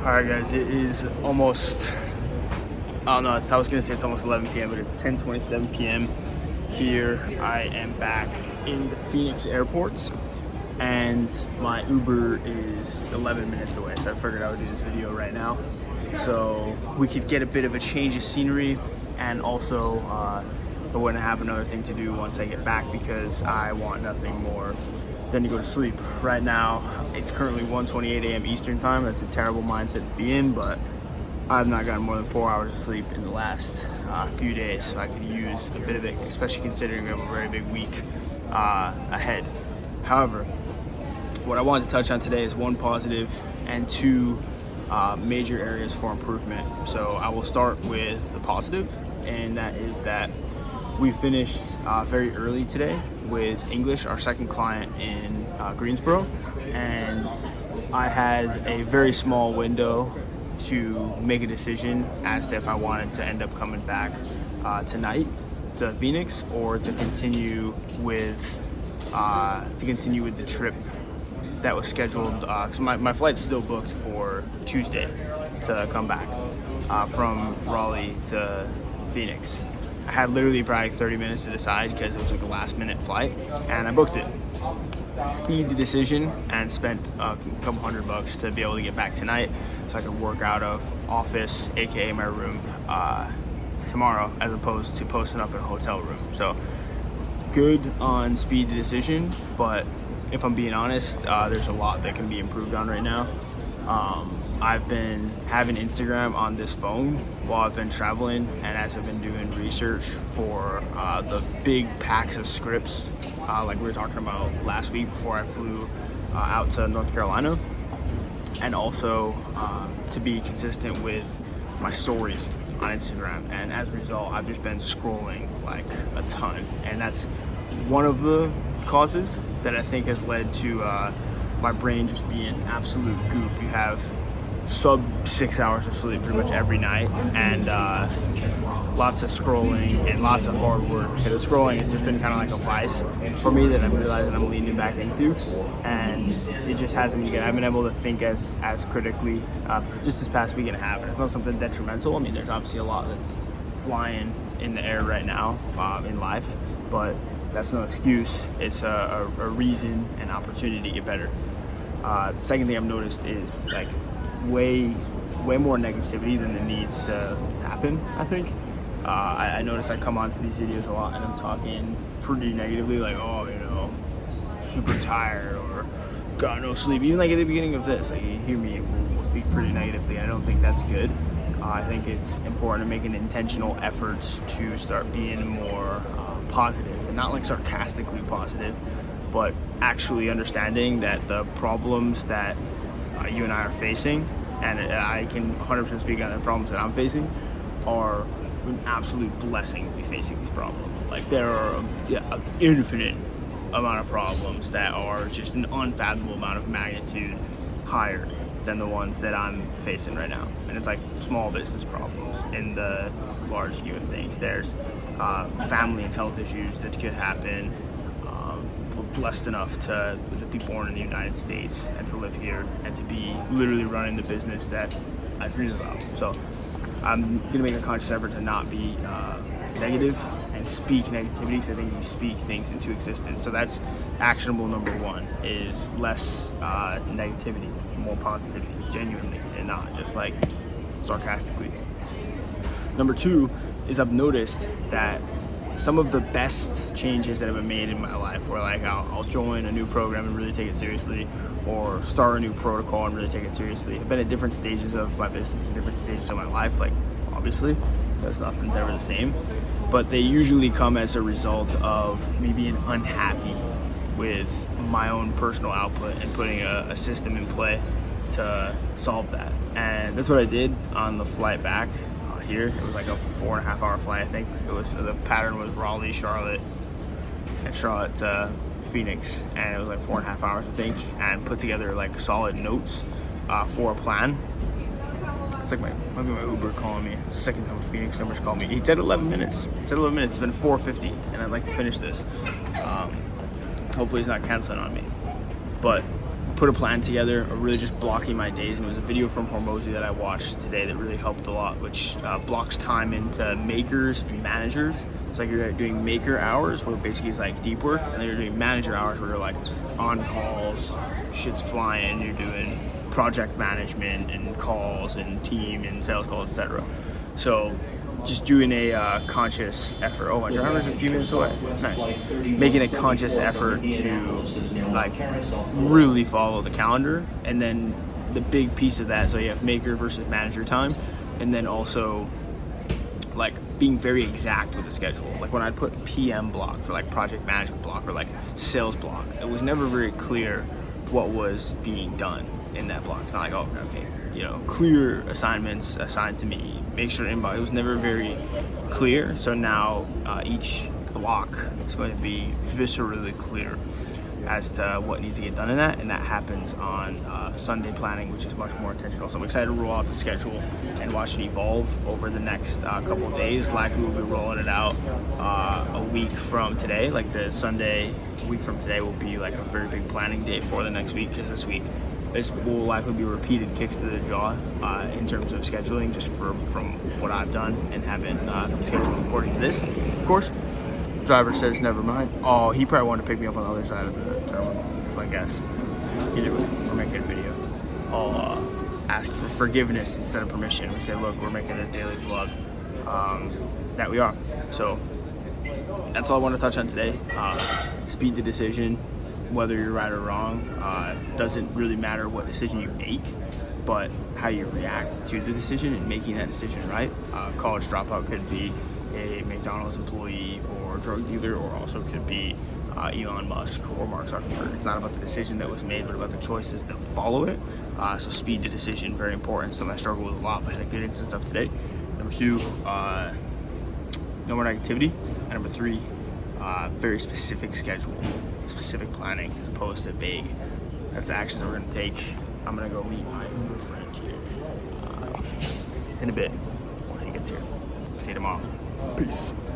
Alright guys, it is almost, I don't know, I was gonna say it's almost 11 p.m., but it's 10:27 p.m. here. I am back in the Phoenix airport, and my Uber is 11 minutes away, so I figured I would do this video right now. So we could get a bit of a change of scenery, and also I wouldn't have another thing to do once I get back because I want nothing more than to go to sleep. Right now, it's currently 1:28 a.m. Eastern time. That's a terrible mindset to be in, but I've not gotten more than 4 hours of sleep in the last few days, so I could use a bit of it, especially considering we have a very big week ahead. However, what I wanted to touch on today is one positive and two major areas for improvement. So I will start with the positive, and that is that we finished very early today with English, our second client in Greensboro, and I had a very small window to make a decision as to if I wanted to end up coming back tonight to Phoenix or to continue with the trip that was scheduled, because my flight's still booked for Tuesday to come back from Raleigh to Phoenix. I had literally probably 30 minutes to decide because it was like a last minute flight, and I booked it. Speed the decision and spent a couple $100 to be able to get back tonight so I could work out of office, aka my room, tomorrow, as opposed to posting up in a hotel room. So good on speed the decision, but if I'm being honest, there's a lot that can be improved on right now. I've been having Instagram on this phone while I've been traveling, and as I've been doing research for the big packs of scripts, like we were talking about last week before I flew out to North Carolina, and also to be consistent with my stories on Instagram. And as a result, I've just been scrolling like a ton, and that's one of the causes that I think has led to my brain just being absolute goop. You have sub 6 hours of sleep pretty much every night, and lots of scrolling and lots of hard work. And the scrolling has just been kind of like a vice for me that I'm realizing I'm leaning back into, and it just hasn't been good. I've been able to think as critically just this past week and a half, and it's not something detrimental. I mean, there's obviously a lot that's flying in the air right now in life, but that's no excuse. It's a reason and opportunity to get better. The second thing I've noticed is like way more negativity than it needs to happen, I think. I notice I come onto these videos a lot and I'm talking pretty negatively, like, oh, you know, super tired or got no sleep. Even like at the beginning of this, like you hear me, we'll speak pretty negatively. I don't think that's good. I think it's important to make an intentional effort to start being more positive, and not like sarcastically positive, but actually understanding that the problems that you and I are facing, and I can 100% speak on the problems that I'm facing, are an absolute blessing to be facing these problems. Like there are an infinite amount of problems that are just an unfathomable amount of magnitude higher than the ones that I'm facing right now. And it's like small business problems in the large scheme of things. There's family and health issues that could happen. We're blessed enough to be born in the United States and to live here and to be literally running the business that I dream about. So I'm gonna make a conscious effort to not be negative and speak negativity, because I think you speak things into existence. So that's actionable number one, is less negativity, more positivity, genuinely, and not just like sarcastically. Number two is I've noticed that some of the best changes that have been made in my life, where like I'll join a new program and really take it seriously, or start a new protocol and really take it seriously, have been at different stages of my business and different stages of my life. Like obviously, because nothing's ever the same, but they usually come as a result of me being unhappy with my own personal output and putting a system in play to solve that. And that's what I did on the flight back here. It was like a 4.5 hour flight, I think. It was, the pattern was Raleigh, Charlotte, and Charlotte to Phoenix, and it was like 4.5 hours, I think, and put together like solid notes for a plan. It's like might be my Uber calling me. It's the second time a Phoenix number's called me. He said 11 minutes. It's 11 minutes. It's been 4:50, and I'd like to finish this. Hopefully he's not canceling on me. But put a plan together of really just blocking my days. And it was a video from Hormozy that I watched today that really helped a lot, which blocks time into makers and managers. It's like you're doing maker hours, where basically it's like deep work, and then you're doing manager hours, where you're like on calls, shit's flying, you're doing project management and calls and team and sales calls, etc. So just doing a conscious effort. Oh, my driver's a few minutes away. Nice. Making a conscious effort to like really follow the calendar, and then the big piece of that. So you have maker versus manager time, and then also like being very exact with the schedule. Like when I'd put PM block for like project management block or like sales block, it was never very clear what was being done in that block. It's not like, oh, okay, you know, clear assignments assigned to me, make sure inbox. It was never very clear. So now each block is going to be viscerally clear as to what needs to get done in that, and that happens on Sunday planning, which is much more intentional. So I'm excited to roll out the schedule and watch it evolve over the next couple of days. Likely we'll be rolling it out a week from today. Like the Sunday week from today will be like a very big planning day for the next week, because this week this will likely be repeated kicks to the jaw in terms of scheduling, just from what I've done and haven't scheduled according to this. Of course, driver says never mind. Oh, he probably wanted to pick me up on the other side of the terminal, I guess. Either way, we're making a video. I'll ask for forgiveness instead of permission. We say, look, we're making a daily vlog. That we are. So that's all I want to touch on today. Speed the decision, whether you're right or wrong. Doesn't really matter what decision you make, but how you react to the decision and making that decision right. College dropout could be a McDonald's employee or drug dealer, or also could be Elon Musk or Mark Zuckerberg. It's not about the decision that was made, but about the choices that follow it. So speed the decision, very important. Something I struggle with a lot, but I had a good instance of today. Number 2, no more negativity. And number 3, very specific schedule, specific planning, as opposed to vague. That's the actions that we're gonna take. I'm gonna go meet my Uber friend here in a bit once he gets here. See you tomorrow. Peace.